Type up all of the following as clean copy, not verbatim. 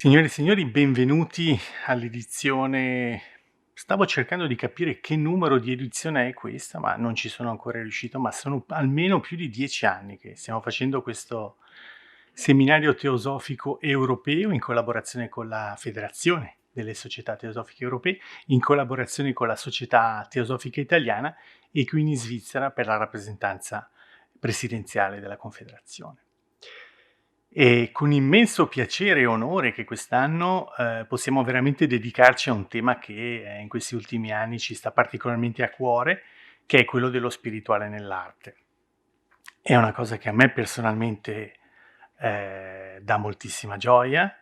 Signore e signori, benvenuti all'edizione. Stavo cercando di capire che numero di edizione è questa, ma non ci sono ancora riuscito, ma sono almeno più di 10 anni che stiamo facendo questo seminario teosofico europeo in collaborazione con la Federazione delle Società Teosofiche Europee, in collaborazione con la Società Teosofica Italiana e qui in Svizzera per la rappresentanza presidenziale della Confederazione. E con immenso piacere e onore che quest'anno possiamo veramente dedicarci a un tema che in questi ultimi anni ci sta particolarmente a cuore, che è quello dello spirituale nell'arte. È una cosa che a me personalmente dà moltissima gioia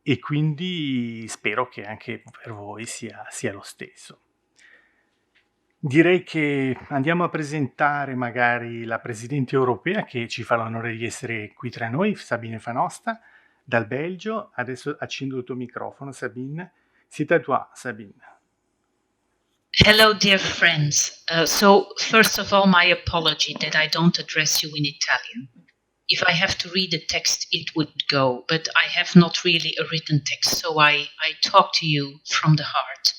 e quindi spero che anche per voi sia lo stesso. Direi che andiamo a presentare magari la Presidente europea che ci fa l'onore di essere qui tra noi, Sabine Fanosta, dal Belgio. Adesso accendo il tuo microfono, Sabine. C'est à toi, Sabine. Hello, dear friends. So, first of all, my apology that I don't address you in Italian. If I have to read a text, it would go, but I have not really a written text, so I talk to you from the heart.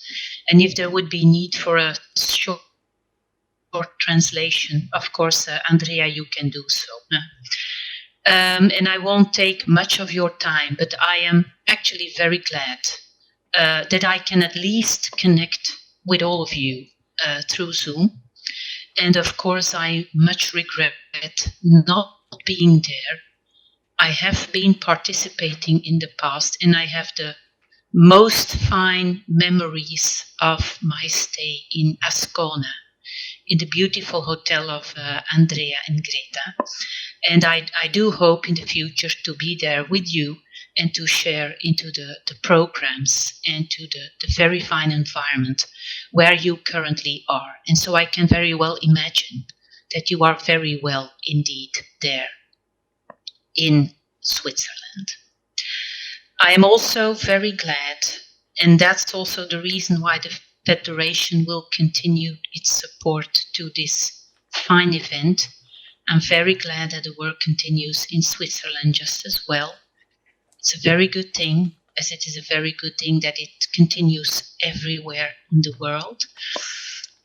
And if there would be need for a short translation, of course, Andrea, you can do so. And I won't take much of your time, but I am actually very glad that I can at least connect with all of you through Zoom. And of course, I much regret not being there. I have been participating in the past, and I have the most fine memories of my stay in Ascona, in the beautiful hotel of Andrea and Greta. And I do hope in the future to be there with you and to share into the programs and to the very fine environment where you currently are. And so I can very well imagine that you are very well indeed there in Switzerland. I am also very glad, and that's also the reason why the Federation will continue its support to this fine event. I'm very glad that the work continues in Switzerland just as well. It's a very good thing, as it is a very good thing that it continues everywhere in the world.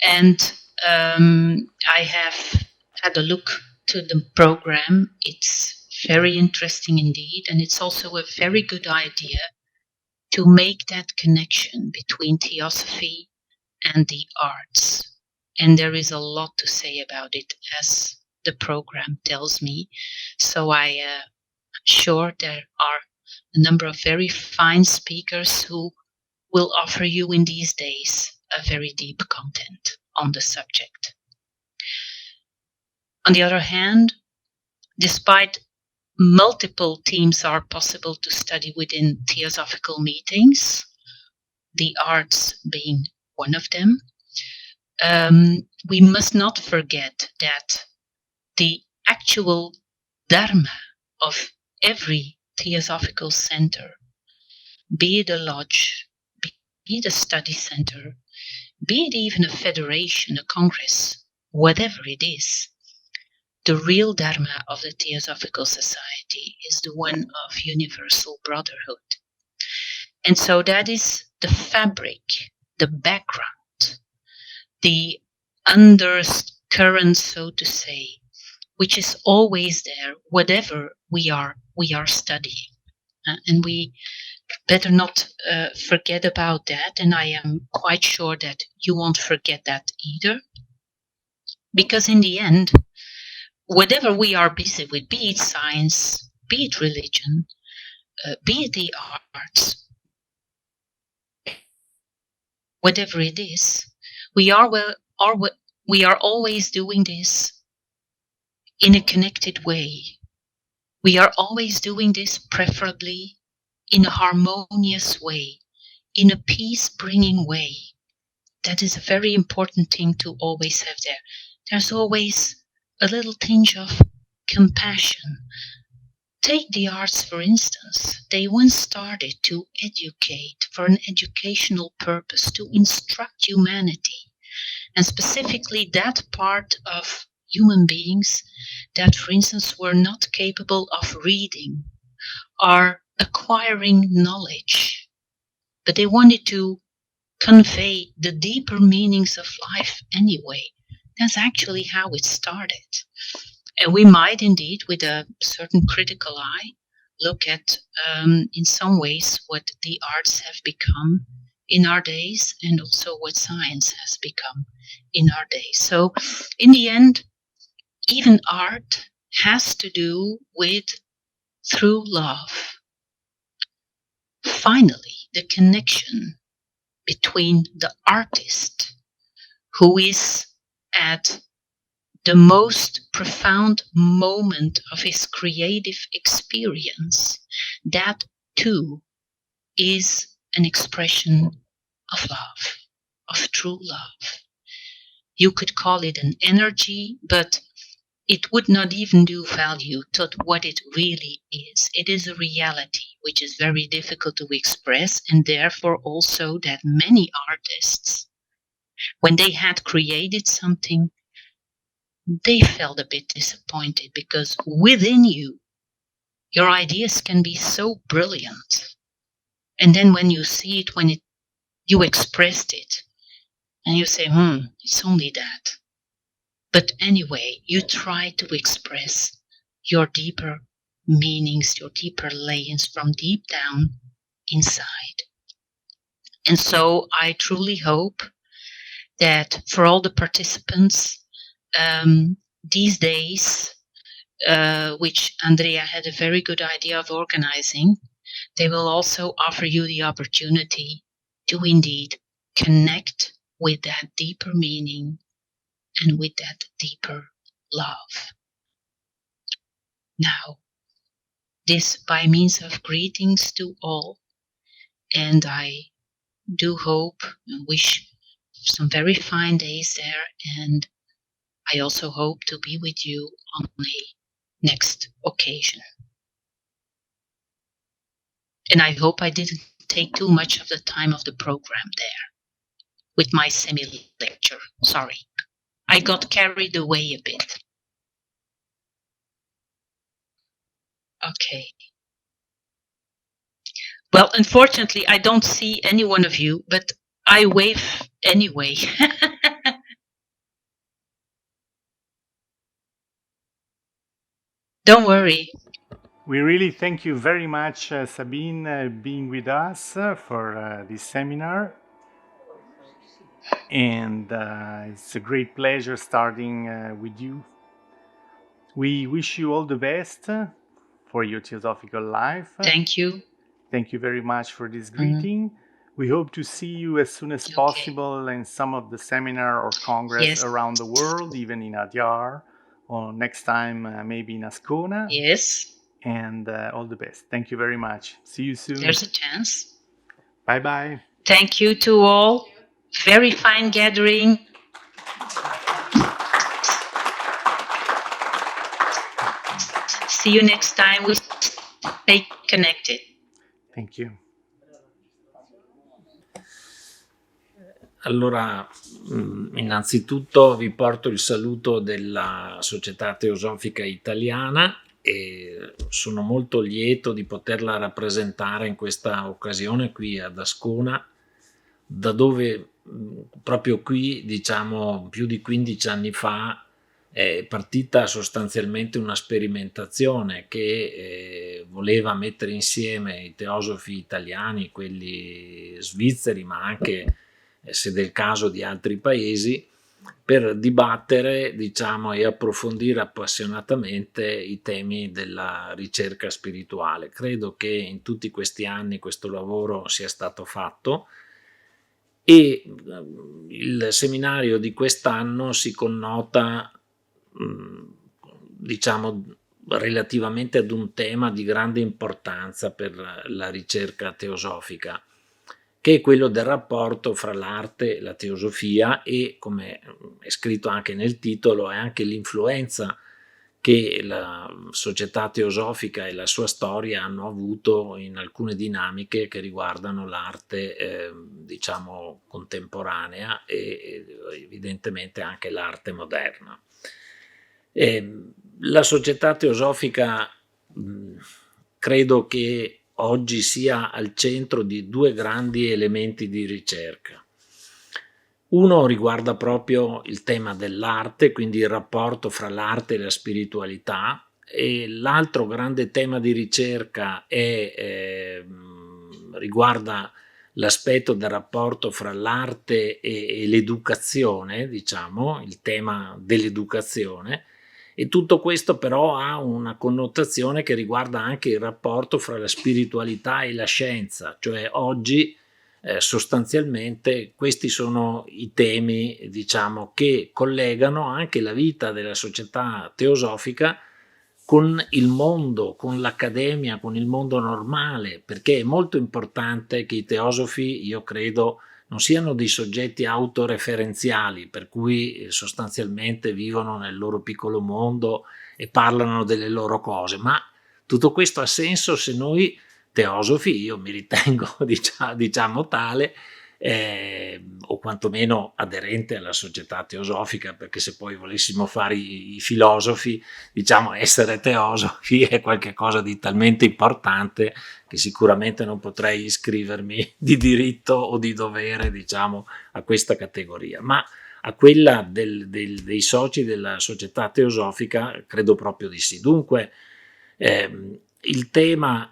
And I have had a look to the program. It's very interesting indeed, and it's also a very good idea to make that connection between theosophy and the arts. And there is a lot to say about it, as the program tells me. So I'm sure there are a number of very fine speakers who will offer you in these days a very deep content on the subject. On the other hand, despite multiple themes are possible to study within theosophical meetings, the arts being one of them, we must not forget that the actual dharma of every theosophical center, be it a lodge, be it a study center, be it even a federation, a congress, whatever it is, the real dharma of the Theosophical Society is the one of universal brotherhood. And so that is the fabric, the background, the undercurrent, so to say, which is always there, whatever we are studying. And we better not forget about that. And I am quite sure that you won't forget that either. Because in the end, whatever we are busy with, be it science, be it religion, be it the arts, whatever it is, we are always doing this in a connected way. We are always doing this preferably in a harmonious way, in a peace-bringing way. That is a very important thing to always have there. There's always a little tinge of compassion. Take the arts, for instance. They once started to educate for an educational purpose, to instruct humanity, and specifically that part of human beings that, for instance, were not capable of reading, are acquiring knowledge, but they wanted to convey the deeper meanings of life anyway. That's actually how it started. And we might indeed, with a certain critical eye, look at, in some ways, what the arts have become in our days and also what science has become in our days. So, in the end, even art has to do with through love. Finally, the connection between the artist who is at the most profound moment of his creative experience, that too is an expression of love, of true love. You could call it an energy, but it would not even do value to what it really is. It is a reality which is very difficult to express, and therefore also that many artists, when they had created something, they felt a bit disappointed because within you, your ideas can be so brilliant. And then when you see it, you expressed it, and you say, it's only that. But anyway, you try to express your deeper meanings, your deeper layers from deep down inside. And so I truly hope that for all the participants, these days, which Andrea had a very good idea of organizing, they will also offer you the opportunity to indeed connect with that deeper meaning and with that deeper love. Now, this by means of greetings to all, and I do hope and wish some very fine days there, and I also hope to be with you on a next occasion. And I hope I didn't take too much of the time of the program there with my semi-lecture. Sorry. I got carried away a bit. Okay. Well, unfortunately, I don't see any one of you, but I wave anyway. Don't worry. We really thank you very much, Sabine, being with us for this seminar. And it's a great pleasure starting with you. We wish you all the best for your theosophical life. Thank you. Thank you very much for this greeting. We hope to see you as soon as possible in some of the seminar or congress around the world, even in Adyar, or next time maybe in Ascona. Yes. And all the best. Thank you very much. See you soon. There's a chance. Bye-bye. Thank you to all. Very fine gathering. See you next time. We stay connected. Thank you. Allora, innanzitutto vi porto il saluto della Società Teosofica Italiana e sono molto lieto di poterla rappresentare in questa occasione qui ad Ascona, da dove proprio qui, diciamo, più di 15 anni fa è partita sostanzialmente una sperimentazione che voleva mettere insieme i teosofi italiani, quelli svizzeri, ma anche, se del caso, di altri paesi, per dibattere, diciamo, e approfondire appassionatamente i temi della ricerca spirituale. Credo che in tutti questi anni questo lavoro sia stato fatto e il seminario di quest'anno si connota, diciamo, relativamente ad un tema di grande importanza per la ricerca teosofica, che è quello del rapporto fra l'arte e la teosofia e, come è scritto anche nel titolo, è anche l'influenza che la società teosofica e la sua storia hanno avuto in alcune dinamiche che riguardano l'arte, diciamo, contemporanea e evidentemente anche l'arte moderna. La società teosofica credo che oggi sia al centro di due grandi elementi di ricerca. Uno riguarda proprio il tema dell'arte, quindi il rapporto fra l'arte e la spiritualità, e l'altro grande tema di ricerca riguarda l'aspetto del rapporto fra l'arte e l'educazione, diciamo, il tema dell'educazione, e tutto questo però ha una connotazione che riguarda anche il rapporto fra la spiritualità e la scienza, cioè oggi sostanzialmente questi sono i temi, diciamo, che collegano anche la vita della società teosofica con il mondo, con l'accademia, con il mondo normale, perché è molto importante che i teosofi, io credo, non siano dei soggetti autoreferenziali, per cui sostanzialmente vivono nel loro piccolo mondo e parlano delle loro cose, ma tutto questo ha senso se noi teosofi, io mi ritengo diciamo tale, o quantomeno aderente alla società teosofica, perché se poi volessimo fare i filosofi, diciamo essere teosofi è qualcosa di talmente importante che sicuramente non potrei iscrivermi di diritto o di dovere, diciamo, a questa categoria, ma a quella dei soci della società teosofica credo proprio di sì. Dunque il tema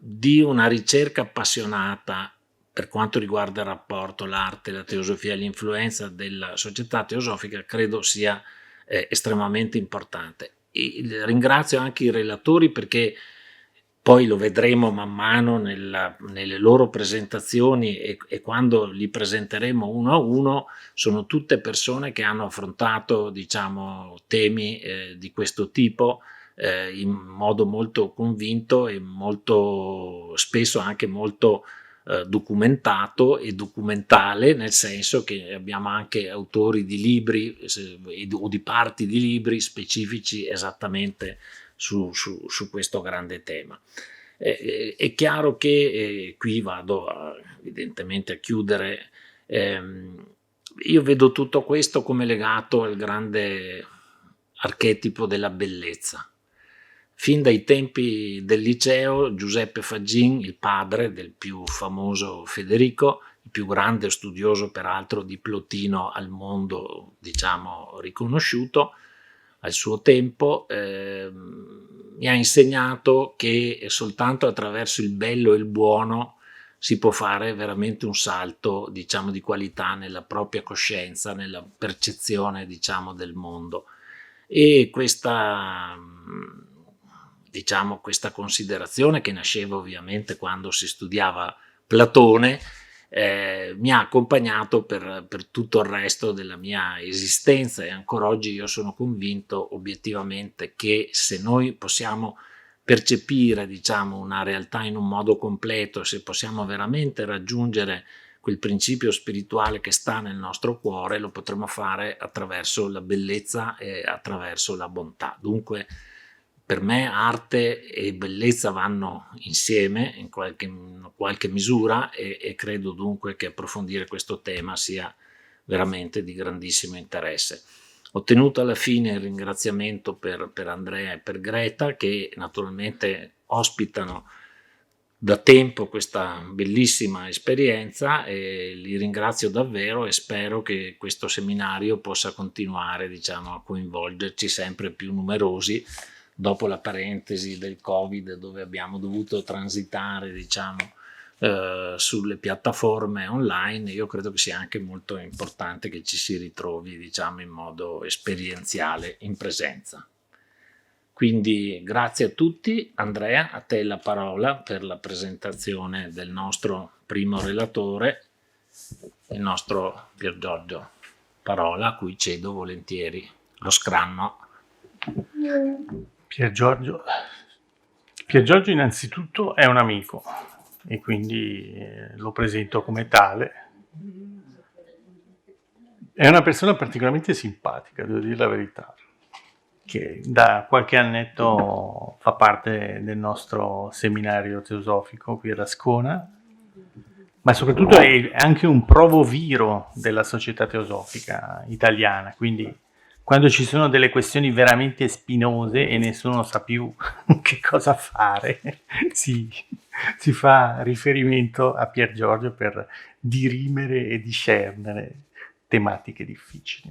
di una ricerca appassionata per quanto riguarda il rapporto, l'arte, la teosofia e l'influenza della società teosofica credo sia estremamente importante. Ringrazio anche i relatori perché poi lo vedremo man mano nelle loro presentazioni e quando li presenteremo uno a uno, sono tutte persone che hanno affrontato, diciamo, temi di questo tipo in modo molto convinto e molto spesso anche molto documentato e documentale, nel senso che abbiamo anche autori di libri o di parti di libri specifici esattamente su questo grande tema. È chiaro che qui vado evidentemente a chiudere. Io vedo tutto questo come legato al grande archetipo della bellezza. Fin dai tempi del liceo, Giuseppe Faggin, il padre del più famoso Federico, il più grande studioso peraltro di Plotino al mondo, diciamo, riconosciuto al suo tempo, mi ha insegnato che soltanto attraverso il bello e il buono si può fare veramente un salto, diciamo, di qualità nella propria coscienza, nella percezione, diciamo, del mondo. E questa considerazione, che nasceva ovviamente quando si studiava Platone, mi ha accompagnato per tutto il resto della mia esistenza, e ancora oggi io sono convinto obiettivamente che se noi possiamo percepire, diciamo, una realtà in un modo completo, se possiamo veramente raggiungere quel principio spirituale che sta nel nostro cuore, lo potremo fare attraverso la bellezza e attraverso la bontà. Dunque per me arte e bellezza vanno insieme in qualche misura e credo dunque che approfondire questo tema sia veramente di grandissimo interesse. Ho tenuto alla fine il ringraziamento per Andrea e per Greta, che naturalmente ospitano da tempo questa bellissima esperienza, e li ringrazio davvero e spero che questo seminario possa continuare, diciamo, a coinvolgerci sempre più numerosi dopo la parentesi del Covid, dove abbiamo dovuto transitare, diciamo, sulle piattaforme online. Io credo che sia anche molto importante che ci si ritrovi, diciamo, in modo esperienziale in presenza. Quindi grazie a tutti. Andrea, a te la parola per la presentazione del nostro primo relatore, il nostro Pier Giorgio Parola, a cui cedo volentieri lo scranno. Pier Giorgio innanzitutto è un amico e quindi lo presento come tale. È una persona particolarmente simpatica, devo dire la verità, che da qualche annetto fa parte del nostro seminario teosofico qui ad Ascona, ma soprattutto è anche un provo viro della società teosofica italiana, quindi quando ci sono delle questioni veramente spinose e nessuno sa più che cosa fare, si, si fa riferimento a Pier Giorgio per dirimere e discernere tematiche difficili.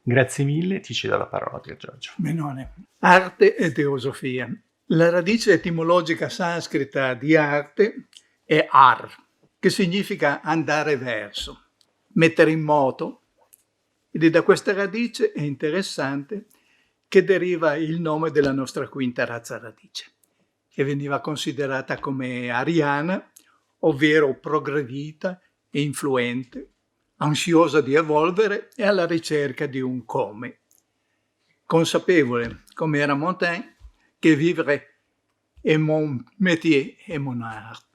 Grazie mille, ti cedo la parola, Pier Giorgio. Benone. Arte e teosofia. La radice etimologica sanscrita di arte è ar, che significa andare verso, mettere in moto, ed è da questa radice, è interessante, che deriva il nome della nostra quinta razza radice, che veniva considerata come ariana, ovvero progredita e influente, ansiosa di evolvere e alla ricerca di un come, consapevole, come era Montaigne, che vivere è mon métier et mon art.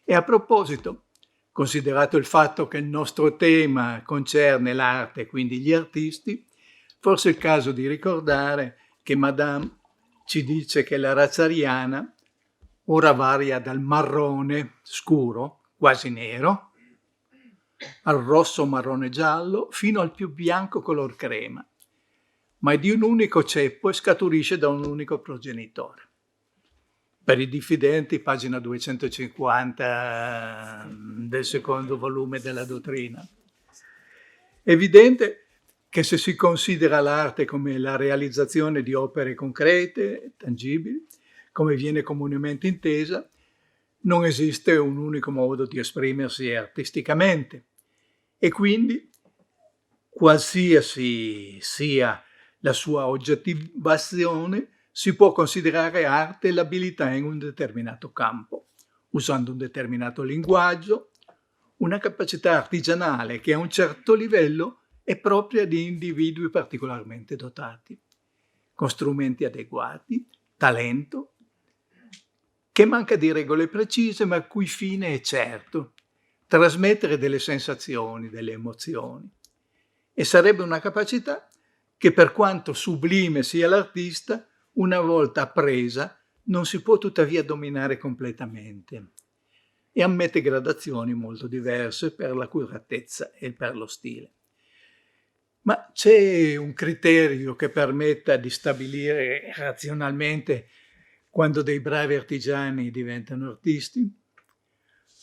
E a proposito, considerato il fatto che il nostro tema concerne l'arte, quindi gli artisti, forse è il caso di ricordare che Madame ci dice che la razza ariana ora varia dal marrone scuro, quasi nero, al rosso marrone giallo, fino al più bianco color crema, ma è di un unico ceppo e scaturisce da un unico progenitore. Per i diffidenti, pagina 250 del secondo volume della dottrina. È evidente che se si considera l'arte come la realizzazione di opere concrete, tangibili, come viene comunemente intesa, non esiste un unico modo di esprimersi artisticamente e quindi, qualsiasi sia la sua oggettivazione, si può considerare arte l'abilità in un determinato campo, usando un determinato linguaggio, una capacità artigianale che a un certo livello è propria di individui particolarmente dotati, con strumenti adeguati, talento, che manca di regole precise ma il cui fine è certo, trasmettere delle sensazioni, delle emozioni. E sarebbe una capacità che, per quanto sublime sia l'artista, una volta appresa non si può tuttavia dominare completamente e ammette gradazioni molto diverse per l'accuratezza e per lo stile. Ma c'è un criterio che permetta di stabilire razionalmente quando dei bravi artigiani diventano artisti?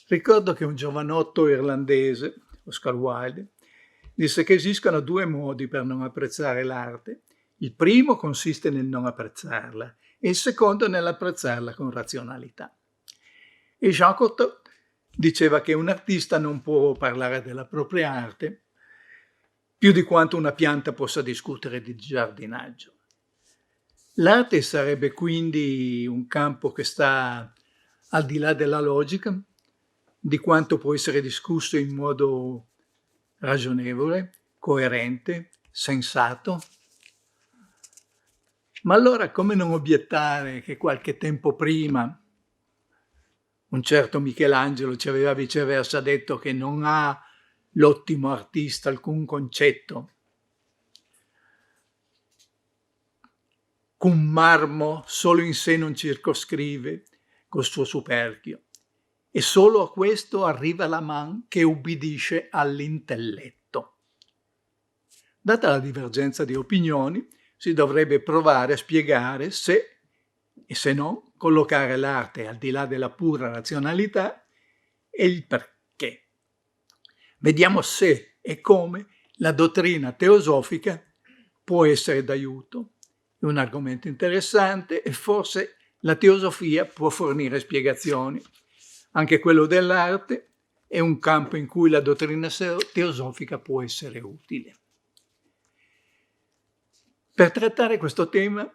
Ricordo che un giovanotto irlandese, Oscar Wilde, disse che esistono due modi per non apprezzare l'arte. Il primo consiste nel non apprezzarla e il secondo nell'apprezzarla con razionalità. E Jean Cocteau diceva che un artista non può parlare della propria arte più di quanto una pianta possa discutere di giardinaggio. L'arte sarebbe quindi un campo che sta al di là della logica, di quanto può essere discusso in modo ragionevole, coerente, sensato. Ma allora come non obiettare che qualche tempo prima un certo Michelangelo ci aveva viceversa detto che non ha l'ottimo artista alcun concetto, cum marmo solo in sé non circoscrive col suo superchio, e solo a questo arriva la man che ubbidisce all'intelletto. Data la divergenza di opinioni, si dovrebbe provare a spiegare se, e se no, collocare l'arte al di là della pura razionalità e il perché. Vediamo se e come la dottrina teosofica può essere d'aiuto. È un argomento interessante e forse la teosofia può fornire spiegazioni. Anche quello dell'arte è un campo in cui la dottrina teosofica può essere utile. Per trattare questo tema,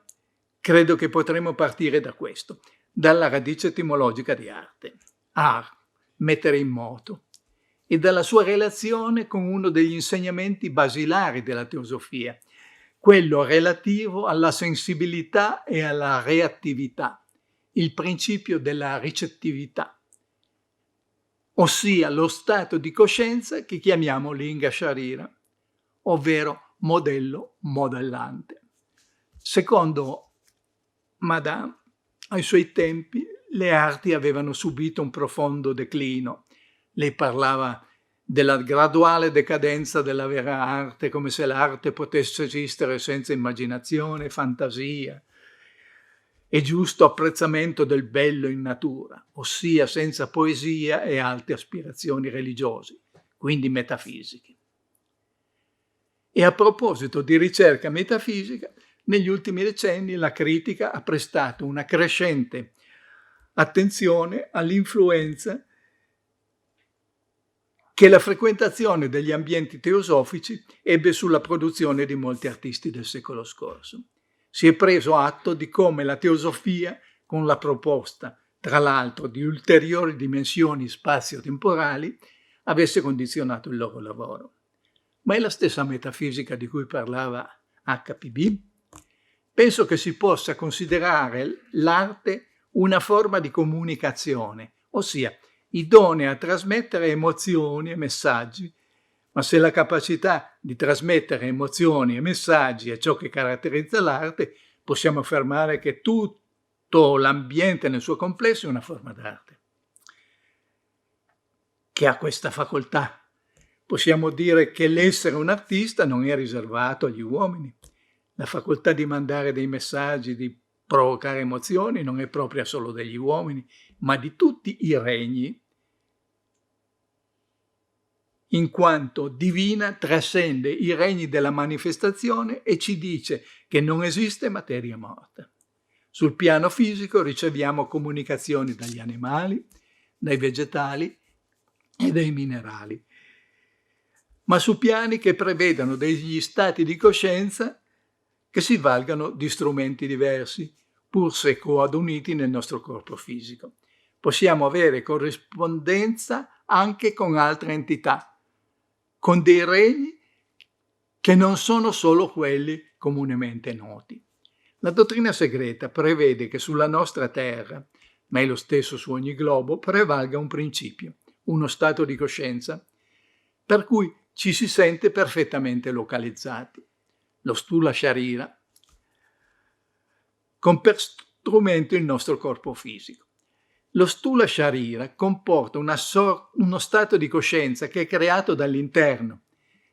credo che potremmo partire da questo, dalla radice etimologica di arte, ar, mettere in moto, e dalla sua relazione con uno degli insegnamenti basilari della teosofia, quello relativo alla sensibilità e alla reattività, il principio della ricettività, ossia lo stato di coscienza che chiamiamo linga sharira, ovvero modello modellante. Secondo Madame, ai suoi tempi le arti avevano subito un profondo declino. Lei parlava della graduale decadenza della vera arte, come se l'arte potesse esistere senza immaginazione, fantasia e giusto apprezzamento del bello in natura, ossia senza poesia e alte aspirazioni religiose, quindi metafisiche. E a proposito di ricerca metafisica, negli ultimi decenni la critica ha prestato una crescente attenzione all'influenza che la frequentazione degli ambienti teosofici ebbe sulla produzione di molti artisti del secolo scorso. Si è preso atto di come la teosofia, con la proposta, tra l'altro, di ulteriori dimensioni spazio-temporali, avesse condizionato il loro lavoro. Ma è la stessa metafisica di cui parlava HPB? Penso che si possa considerare l'arte una forma di comunicazione, ossia idonea a trasmettere emozioni e messaggi, ma se la capacità di trasmettere emozioni e messaggi è ciò che caratterizza l'arte, possiamo affermare che tutto l'ambiente nel suo complesso è una forma d'arte, che ha questa facoltà. Possiamo dire che l'essere un artista non è riservato agli uomini. La facoltà di mandare dei messaggi, di provocare emozioni, non è propria solo degli uomini, ma di tutti i regni, in quanto divina trascende i regni della manifestazione e ci dice che non esiste materia morta. Sul piano fisico riceviamo comunicazioni dagli animali, dai vegetali e dai minerali, ma su piani che prevedano degli stati di coscienza che si valgano di strumenti diversi, pur se coaduniti nel nostro corpo fisico. Possiamo avere corrispondenza anche con altre entità, con dei regni che non sono solo quelli comunemente noti. La dottrina segreta prevede che sulla nostra Terra, ma è lo stesso su ogni globo, prevalga un principio, uno stato di coscienza, per cui ci si sente perfettamente localizzati. Lo Stula Sharira, con per strumento il nostro corpo fisico. Lo Stula Sharira comporta uno stato di coscienza che è creato dall'interno,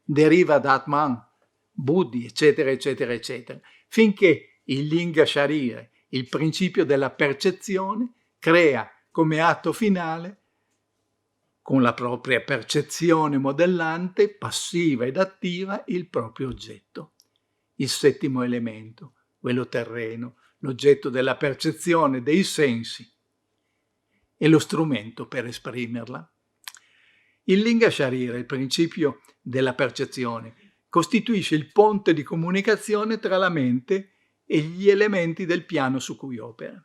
deriva da Atman, Buddhi, eccetera, eccetera, eccetera, finché il Linga Sharira, il principio della percezione, crea come atto finale, con la propria percezione modellante, passiva ed attiva, il proprio oggetto. Il settimo elemento, quello terreno, l'oggetto della percezione dei sensi, e lo strumento per esprimerla. Il Linga Sharira, il principio della percezione, costituisce il ponte di comunicazione tra la mente e gli elementi del piano su cui opera.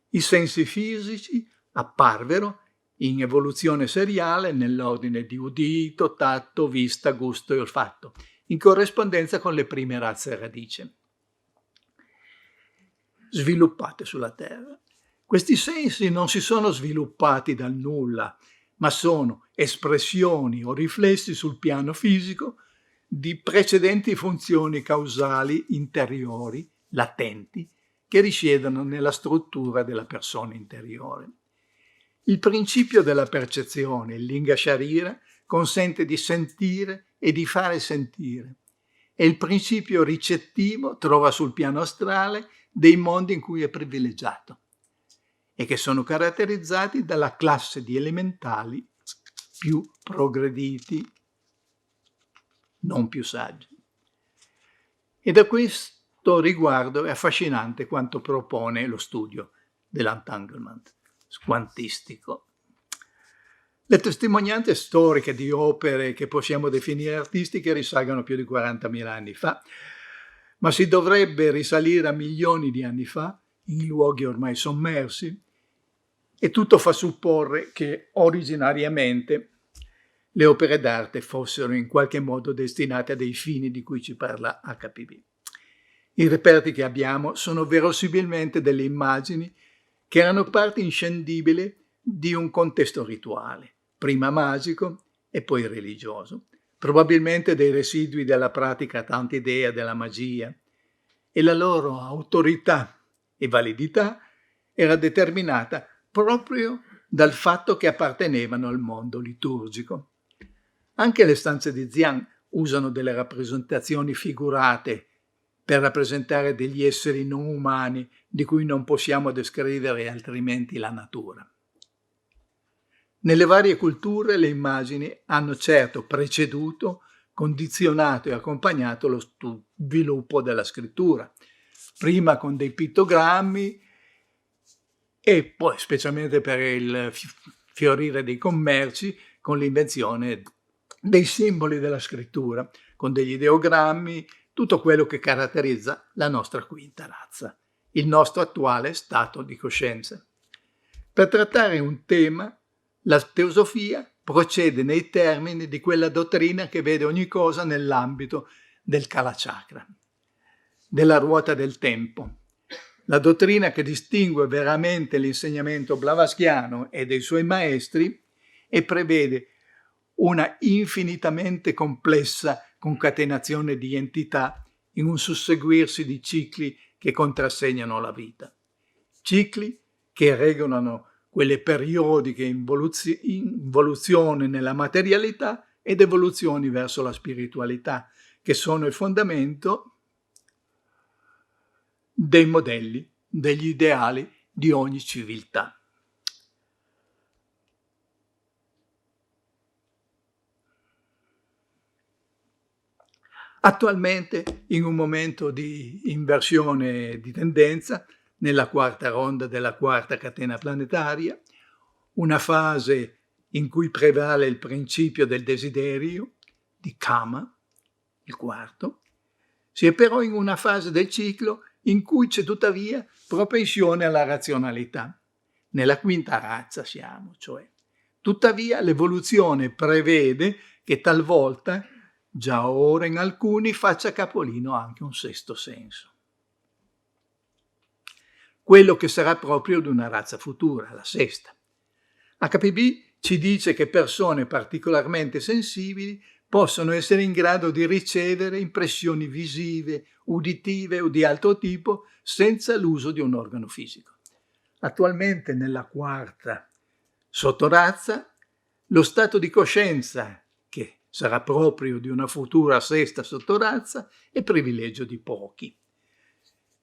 I sensi fisici apparvero in evoluzione seriale nell'ordine di udito, tatto, vista, gusto e olfatto, in corrispondenza con le prime razze radice sviluppate sulla Terra. Questi sensi non si sono sviluppati dal nulla, ma sono espressioni o riflessi sul piano fisico di precedenti funzioni causali interiori, latenti, che risiedono nella struttura della persona interiore. Il principio della percezione, il Linga Sharira, consente di sentire e di fare sentire, e il principio ricettivo trova sul piano astrale dei mondi in cui è privilegiato e che sono caratterizzati dalla classe di elementali più progrediti, non più saggi. E da questo riguardo è affascinante quanto propone lo studio dell'entanglement quantistico. Le testimonianze storiche di opere che possiamo definire artistiche risalgono più di 40.000 anni fa, ma si dovrebbe risalire a milioni di anni fa, in luoghi ormai sommersi, e tutto fa supporre che originariamente le opere d'arte fossero in qualche modo destinate a dei fini di cui ci parla HPB. I reperti che abbiamo sono verosimilmente delle immagini che erano parte inscindibile di un contesto rituale, prima magico e poi religioso, probabilmente dei residui della pratica tantidea della magia, e la loro autorità e validità era determinata proprio dal fatto che appartenevano al mondo liturgico. Anche le stanze di Xi'an usano delle rappresentazioni figurate per rappresentare degli esseri non umani di cui non possiamo descrivere altrimenti la natura. Nelle varie culture le immagini hanno certo preceduto, condizionato e accompagnato lo sviluppo della scrittura, prima con dei pittogrammi e poi, specialmente per il fiorire dei commerci, con l'invenzione dei simboli della scrittura, con degli ideogrammi, tutto quello che caratterizza la nostra quinta razza, il nostro attuale stato di coscienza. Per trattare un tema, la teosofia procede nei termini di quella dottrina che vede ogni cosa nell'ambito del Kalachakra, della ruota del tempo. La dottrina che distingue veramente l'insegnamento blavatskyano e dei suoi maestri e prevede una infinitamente complessa concatenazione di entità in un susseguirsi di cicli che contrassegnano la vita. Cicli che regolano quelle periodiche involuzioni nella materialità ed evoluzioni verso la spiritualità, che sono il fondamento dei modelli, degli ideali di ogni civiltà. Attualmente, in un momento di inversione di tendenza, nella quarta ronda della quarta catena planetaria, una fase in cui prevale il principio del desiderio, di Kama, il quarto, si è però in una fase del ciclo in cui c'è tuttavia propensione alla razionalità. Nella quinta razza siamo, cioè. Tuttavia l'evoluzione prevede che talvolta, già ora in alcuni, faccia capolino anche un sesto senso. Quello che sarà proprio di una razza futura, la sesta. HPB ci dice che persone particolarmente sensibili possono essere in grado di ricevere impressioni visive, uditive o di altro tipo senza l'uso di un organo fisico. Attualmente nella quarta sottorazza lo stato di coscienza, che sarà proprio di una futura sesta sottorazza, è privilegio di pochi.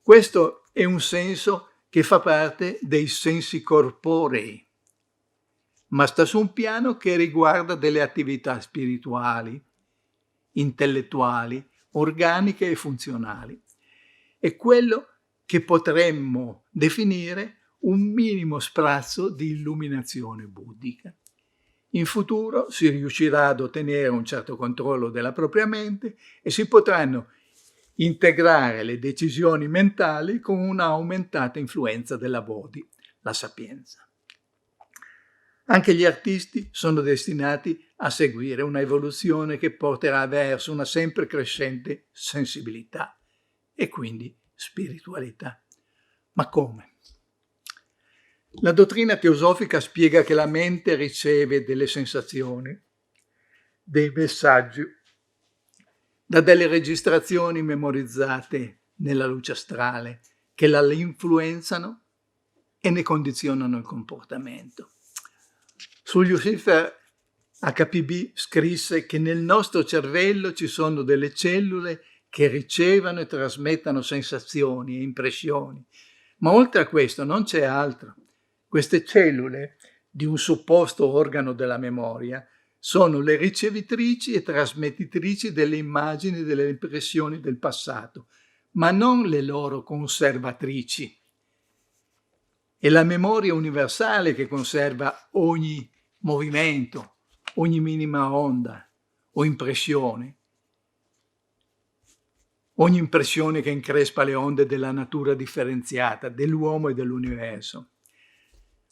Questo è un senso che fa parte dei sensi corporei, ma sta su un piano che riguarda delle attività spirituali, intellettuali, organiche e funzionali. È quello che potremmo definire un minimo sprazzo di illuminazione buddhica. In futuro si riuscirà ad ottenere un certo controllo della propria mente e si potranno integrare le decisioni mentali con una aumentata influenza della bodhi, la sapienza. Anche gli artisti sono destinati a seguire una evoluzione che porterà verso una sempre crescente sensibilità e quindi spiritualità. Ma come? La dottrina teosofica spiega che la mente riceve delle sensazioni, dei messaggi, da delle registrazioni memorizzate nella luce astrale che la influenzano e ne condizionano il comportamento. Su Lucifer, HPB scrisse che nel nostro cervello ci sono delle cellule che ricevono e trasmettono sensazioni e impressioni, ma oltre a questo non c'è altro. Queste cellule di un supposto organo della memoria sono le ricevitrici e trasmettitrici delle immagini e delle impressioni del passato, ma non le loro conservatrici. È la memoria universale che conserva ogni movimento, ogni minima onda o impressione, ogni impressione che increspa le onde della natura differenziata, dell'uomo e dell'universo.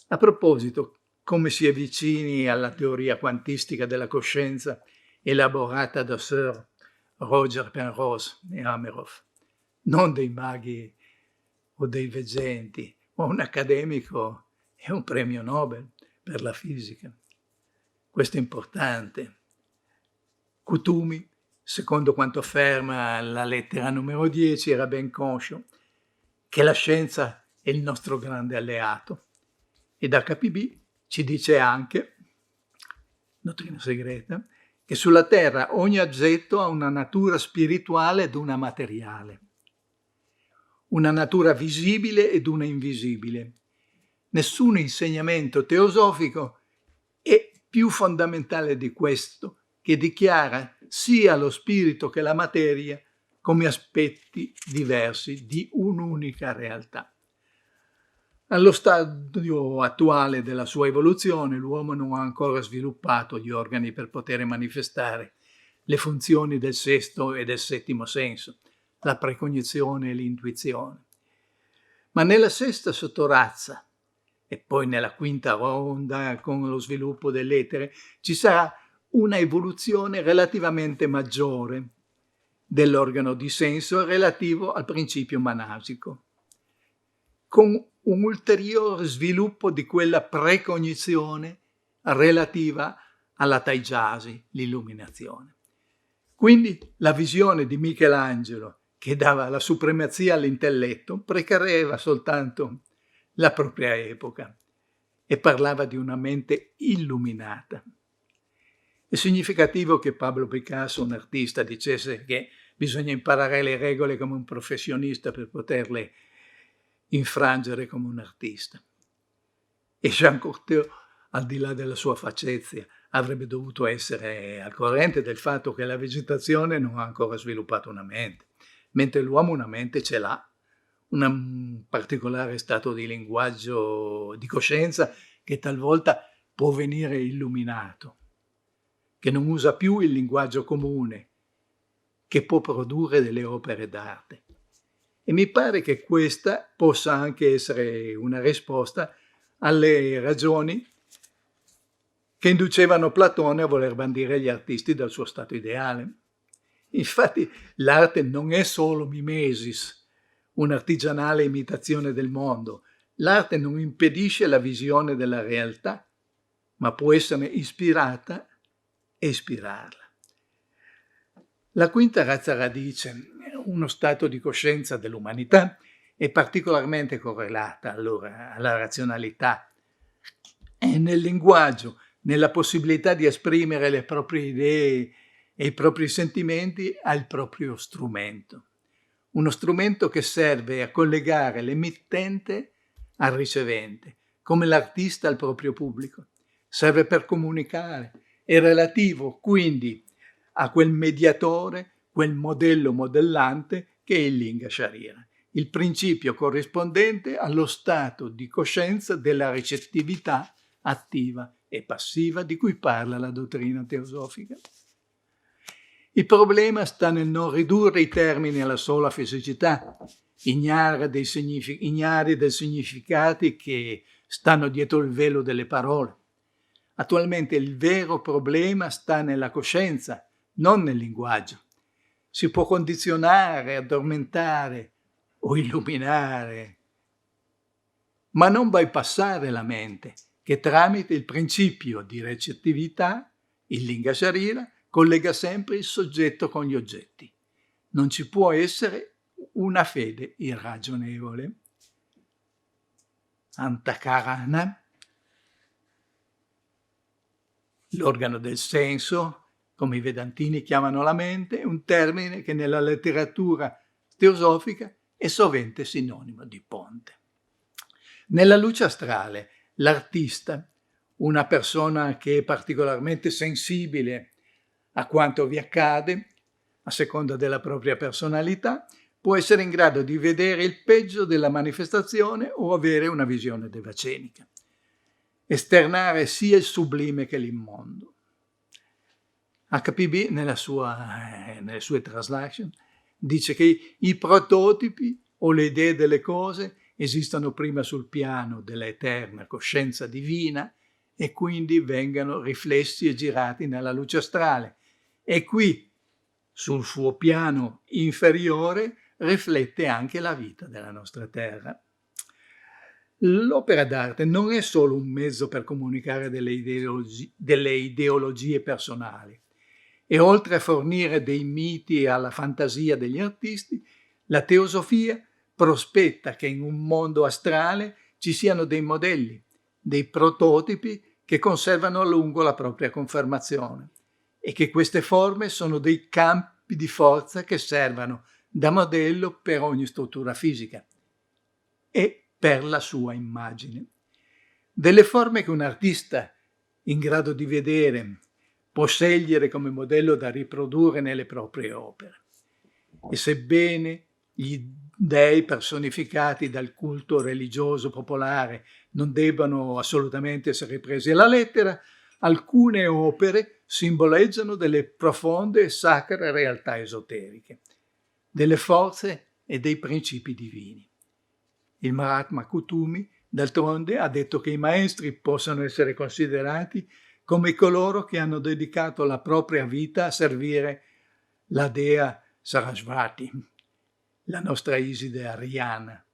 A proposito, come si avvicini alla teoria quantistica della coscienza elaborata da Sir Roger Penrose e Ameroff, non dei maghi o dei veggenti, ma un accademico e un premio Nobel per la fisica. Questo è importante. Kutumi, secondo quanto afferma la lettera numero 10, era ben conscio che la scienza è il nostro grande alleato. Ed HPB ci dice anche, dottrina segreta, che che sulla terra ogni oggetto ha una natura spirituale ed una materiale, una natura visibile ed una invisibile. Nessun insegnamento teosofico è più fondamentale di questo, che dichiara sia lo spirito che la materia come aspetti diversi di un'unica realtà. Allo stadio attuale della sua evoluzione, l'uomo non ha ancora sviluppato gli organi per poter manifestare le funzioni del sesto e del settimo senso, la precognizione e l'intuizione. Ma nella sesta sottorazza e poi nella quinta ronda, con lo sviluppo dell'etere, ci sarà una evoluzione relativamente maggiore dell'organo di senso relativo al principio manasico, con un ulteriore sviluppo di quella precognizione relativa alla taijasi, l'illuminazione. Quindi la visione di Michelangelo, che dava la supremazia all'intelletto, precariava soltanto la propria epoca e parlava di una mente illuminata. È significativo che Pablo Picasso, un artista, dicesse che bisogna imparare le regole come un professionista per poterle infrangere come un artista. E Jean Cocteau, al di là della sua faccezia, avrebbe dovuto essere al corrente del fatto che la vegetazione non ha ancora sviluppato una mente, mentre l'uomo una mente ce l'ha, un particolare stato di linguaggio, di coscienza, che talvolta può venire illuminato, che non usa più il linguaggio comune, che può produrre delle opere d'arte. E mi pare che questa possa anche essere una risposta alle ragioni che inducevano Platone a voler bandire gli artisti dal suo stato ideale. Infatti l'arte non è solo mimesis, un'artigianale imitazione del mondo. L'arte non impedisce la visione della realtà, ma può essere ispirata e ispirarla. La quinta razza radice, uno stato di coscienza dell'umanità, è particolarmente correlata allora alla razionalità e nel linguaggio, nella possibilità di esprimere le proprie idee e i propri sentimenti al proprio strumento. Uno strumento che serve a collegare l'emittente al ricevente, come l'artista al proprio pubblico. Serve per comunicare, è relativo quindi a quel mediatore, quel modello modellante che è il Linga Sharira, il principio corrispondente allo stato di coscienza della ricettività attiva e passiva di cui parla la dottrina teosofica. Il problema sta nel non ridurre i termini alla sola fisicità, ignari dei significati che stanno dietro il velo delle parole. Attualmente il vero problema sta nella coscienza, non nel linguaggio. Si può condizionare, addormentare o illuminare, ma non bypassare la mente, che tramite il principio di recettività, il Linga Sharira, collega sempre il soggetto con gli oggetti. Non ci può essere una fede irragionevole. Antakarana, l'organo del senso, come i vedantini chiamano la mente, è un termine che nella letteratura teosofica è sovente sinonimo di ponte. Nella luce astrale, l'artista, una persona che è particolarmente sensibile a quanto vi accade, a seconda della propria personalità, può essere in grado di vedere il peggio della manifestazione o avere una visione devacenica, esternare sia il sublime che l'immondo. HPB, nelle sue translation, dice che i prototipi o le idee delle cose esistono prima sul piano della eterna coscienza divina e quindi vengano riflessi e girati nella luce astrale. E qui, sul suo piano inferiore, riflette anche la vita della nostra terra. L'opera d'arte non è solo un mezzo per comunicare delle ideologie personali, e oltre a fornire dei miti alla fantasia degli artisti, la teosofia prospetta che in un mondo astrale ci siano dei modelli, dei prototipi che conservano a lungo la propria confermazione. e che queste forme sono dei campi di forza che servono da modello per ogni struttura fisica e per la sua immagine. Delle forme che un artista in grado di vedere può scegliere come modello da riprodurre nelle proprie opere. E sebbene gli dei personificati dal culto religioso popolare non debbano assolutamente essere presi alla lettera, alcune opere simboleggiano delle profonde e sacre realtà esoteriche, delle forze e dei principi divini. Il Mahatma Kutumi, d'altronde, ha detto che i maestri possono essere considerati come coloro che hanno dedicato la propria vita a servire la dea Sarasvati, la nostra Iside ariana.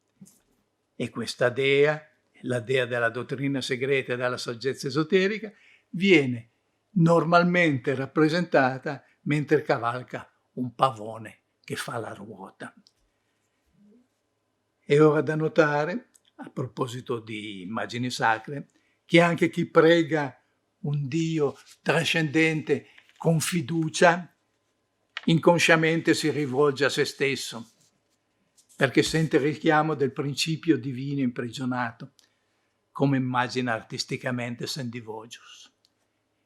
E questa dea, la dea della dottrina segreta e della saggezza esoterica, viene normalmente rappresentata mentre cavalca un pavone che fa la ruota. È ora da notare, a proposito di immagini sacre, che anche chi prega un Dio trascendente con fiducia, inconsciamente si rivolge a se stesso, perché sente il richiamo del principio divino imprigionato, come immagina artisticamente Sendivogius.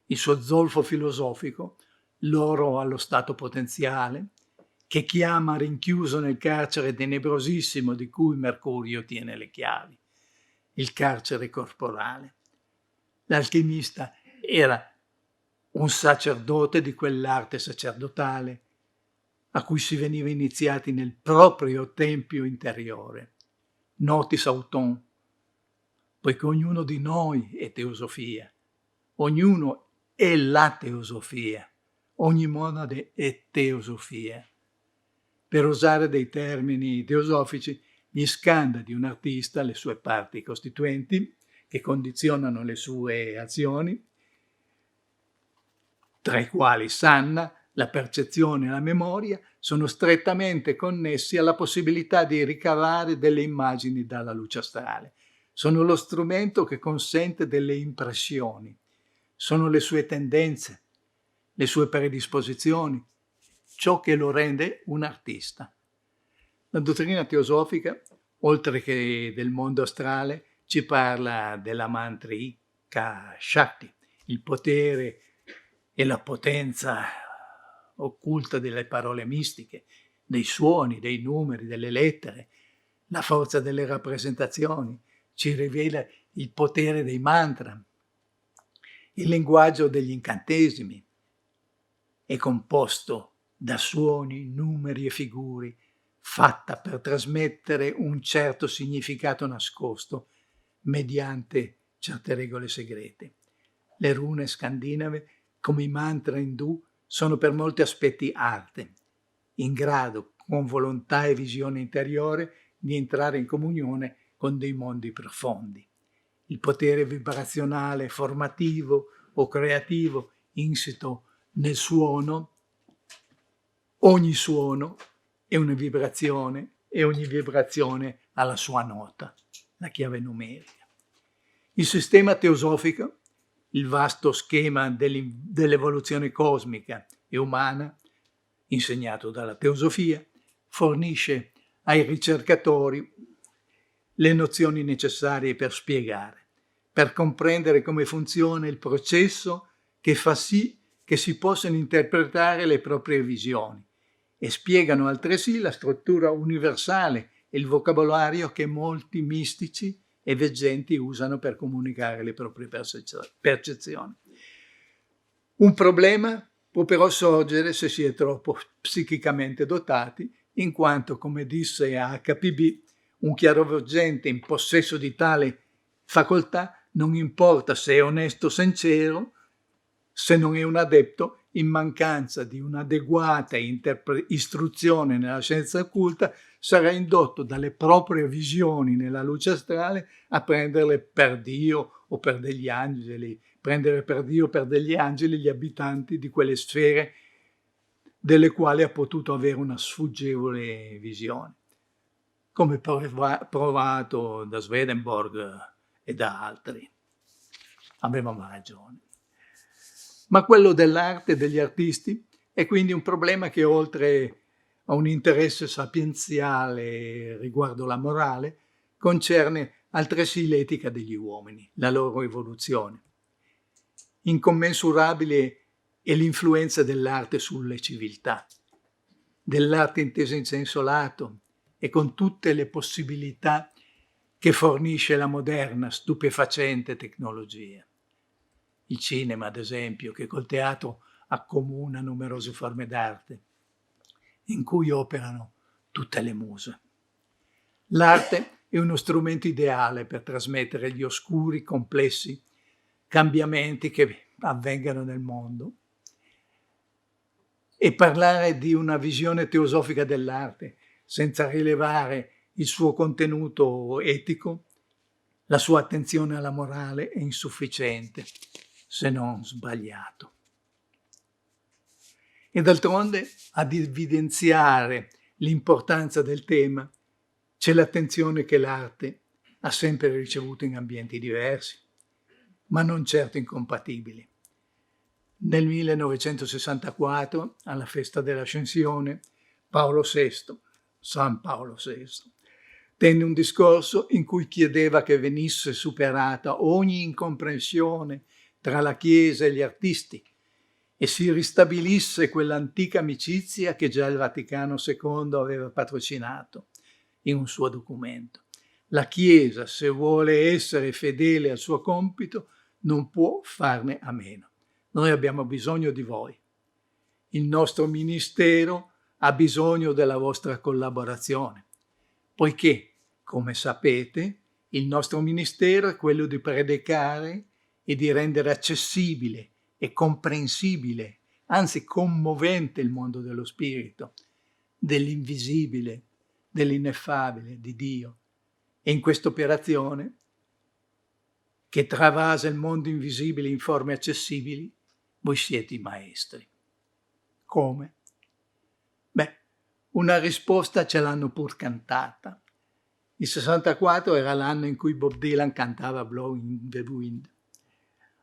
Il suo zolfo filosofico, l'oro allo stato potenziale, che chiama rinchiuso nel carcere tenebrosissimo di cui Mercurio tiene le chiavi, il carcere corporale. L'alchimista era un sacerdote di quell'arte sacerdotale a cui si veniva iniziati nel proprio tempio interiore, notis auton, poiché ognuno di noi è teosofia, ognuno è la teosofia, ogni monade è teosofia. Per usare dei termini teosofici, gli skandha di un artista, le sue parti costituenti, che condizionano le sue azioni, tra i quali sanna, la percezione e la memoria, sono strettamente connessi alla possibilità di ricavare delle immagini dalla luce astrale. Sono lo strumento che consente delle impressioni, sono le sue tendenze, le sue predisposizioni, ciò che lo rende un artista. La dottrina teosofica, oltre che del mondo astrale, ci parla della mantrika Shakti, il potere e la potenza occulta delle parole mistiche, dei suoni, dei numeri, delle lettere, la forza delle rappresentazioni, ci rivela il potere dei mantra, il linguaggio degli incantesimi. È composto da suoni, numeri e figure, fatta per trasmettere un certo significato nascosto mediante certe regole segrete. Le rune scandinave, come i mantra indù, sono per molti aspetti arte, in grado, con volontà e visione interiore, di entrare in comunione con dei mondi profondi. Il potere vibrazionale, formativo o creativo insito nel suono, ogni suono è una vibrazione e ogni vibrazione ha la sua nota, la chiave numerica. Il sistema teosofico, il vasto schema dell'evoluzione cosmica e umana, insegnato dalla teosofia, fornisce ai ricercatori le nozioni necessarie per spiegare, per comprendere come funziona il processo che fa sì che si possano interpretare le proprie visioni e spiegano altresì la struttura universale e il vocabolario che molti mistici e veggenti usano per comunicare le proprie percezioni. Un problema può però sorgere se si è troppo psichicamente dotati, in quanto, come disse a HPB, un chiaroveggente in possesso di tale facoltà non importa se è onesto o sincero, se non è un adepto, in mancanza di un'adeguata istruzione nella scienza occulta, sarà indotto dalle proprie visioni nella luce astrale a prenderle per Dio o per degli angeli, prendere per Dio o per degli angeli gli abitanti di quelle sfere delle quali ha potuto avere una sfuggevole visione, come provato da Swedenborg e da altri. Avevamo ragione. Ma quello dell'arte e degli artisti è quindi un problema che, oltre a un interesse sapienziale riguardo la morale, concerne altresì l'etica degli uomini, la loro evoluzione. Incommensurabile è l'influenza dell'arte sulle civiltà, dell'arte intesa in senso lato e con tutte le possibilità che fornisce la moderna, stupefacente tecnologia. Il cinema, ad esempio, che col teatro accomuna numerose forme d'arte, in cui operano tutte le muse. L'arte è uno strumento ideale per trasmettere gli oscuri, complessi cambiamenti che avvengano nel mondo e parlare di una visione teosofica dell'arte senza rilevare il suo contenuto etico, la sua attenzione alla morale è insufficiente, se non sbagliato. E d'altronde, ad evidenziare l'importanza del tema, c'è l'attenzione che l'arte ha sempre ricevuto in ambienti diversi, ma non certo incompatibili. Nel 1964, alla festa dell'Ascensione, San Paolo VI, tenne un discorso in cui chiedeva che venisse superata ogni incomprensione tra la Chiesa e gli artisti e si ristabilisse quell'antica amicizia che già il Vaticano II aveva patrocinato in un suo documento. La Chiesa, se vuole essere fedele al suo compito, non può farne a meno. Noi abbiamo bisogno di voi. Il nostro ministero ha bisogno della vostra collaborazione, poiché, come sapete, il nostro ministero è quello di predicare e di rendere accessibile e comprensibile, anzi commovente il mondo dello spirito, dell'invisibile, dell'ineffabile, di Dio. E in questa operazione, che travasa il mondo invisibile in forme accessibili, voi siete i maestri. Come? Beh, una risposta ce l'hanno pur cantata. Il 64 era l'anno in cui Bob Dylan cantava Blowing the Wind.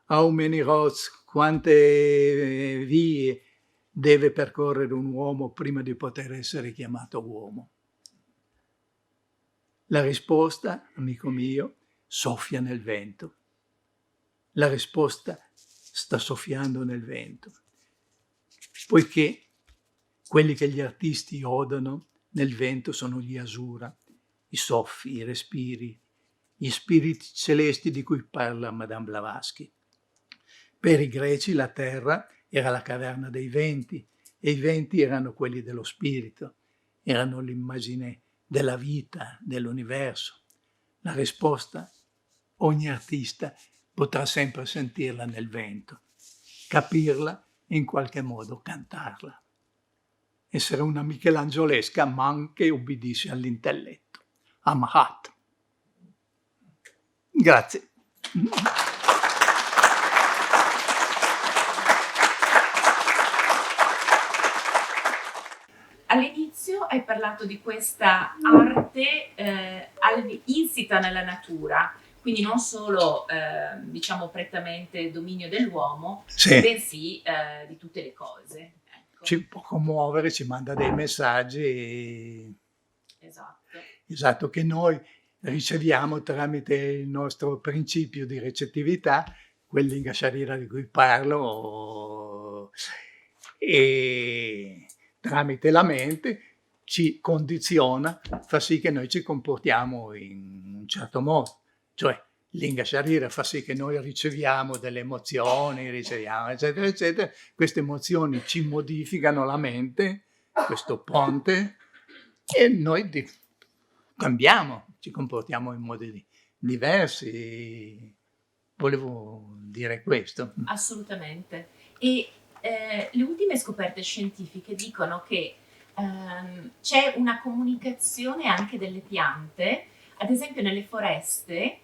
How many roads, quante vie deve percorrere un uomo prima di poter essere chiamato uomo? La risposta, amico mio, soffia nel vento. La risposta sta soffiando nel vento, poiché quelli che gli artisti odano nel vento sono gli asura, i soffi, i respiri, gli spiriti celesti di cui parla Madame Blavatsky. Per i greci la terra era la caverna dei venti e i venti erano quelli dello spirito, erano l'immagine della vita, dell'universo. La risposta, ogni artista potrà sempre sentirla nel vento, capirla e in qualche modo cantarla. Essere una michelangiolesca, ma anche ubbidisce all'intelletto. Amahat. Grazie. All'inizio hai parlato di questa arte insita nella natura, quindi non solo diciamo prettamente dominio dell'uomo, Sì. bensì di tutte le cose. Ecco. Ci può commuovere, ci manda dei messaggi. Esatto, che noi riceviamo tramite il nostro principio di recettività, quell'Inga Sharira di cui parlo, e tramite la mente ci condiziona, fa sì che noi ci comportiamo in un certo modo. Cioè, l'Inga Sharira fa sì che noi riceviamo delle emozioni, eccetera, eccetera. Queste emozioni ci modificano la mente, questo ponte, e noi cambiamo, ci comportiamo in modi diversi. Volevo dire questo. assolutamente. E le ultime scoperte scientifiche dicono che c'è una comunicazione anche delle piante, ad esempio nelle foreste.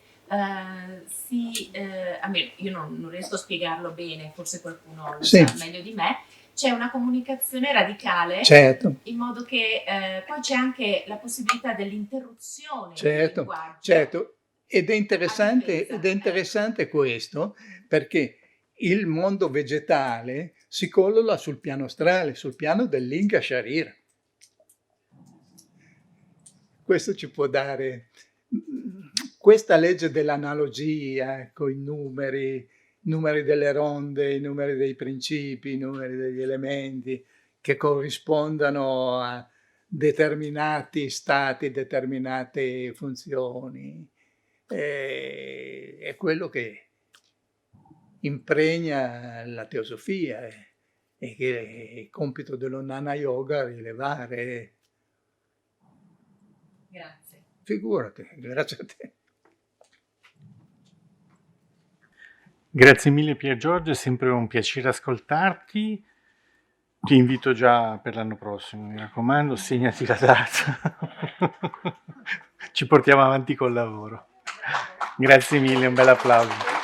Io non riesco a spiegarlo bene, forse qualcuno lo sa meglio di me. C'è una comunicazione radicale, certo, in modo che poi c'è anche la possibilità dell'interruzione del linguaggio. Certo, ed è interessante questo, perché il mondo vegetale si colloca sul piano astrale, sul piano dell'Inga Sharira. Questo ci può dare questa legge dell'analogia con i numeri delle ronde, i numeri dei principi, i numeri degli elementi che corrispondano a determinati stati, determinate funzioni. È quello che impregna la teosofia e che è il compito dello Jnana Yoga rilevare. Grazie. Figurati, grazie a te. Grazie mille Pier Giorgio, è sempre un piacere ascoltarti. Ti invito già per l'anno prossimo, mi raccomando, segnati la data. Ci portiamo avanti col lavoro. Grazie mille, un bel applauso.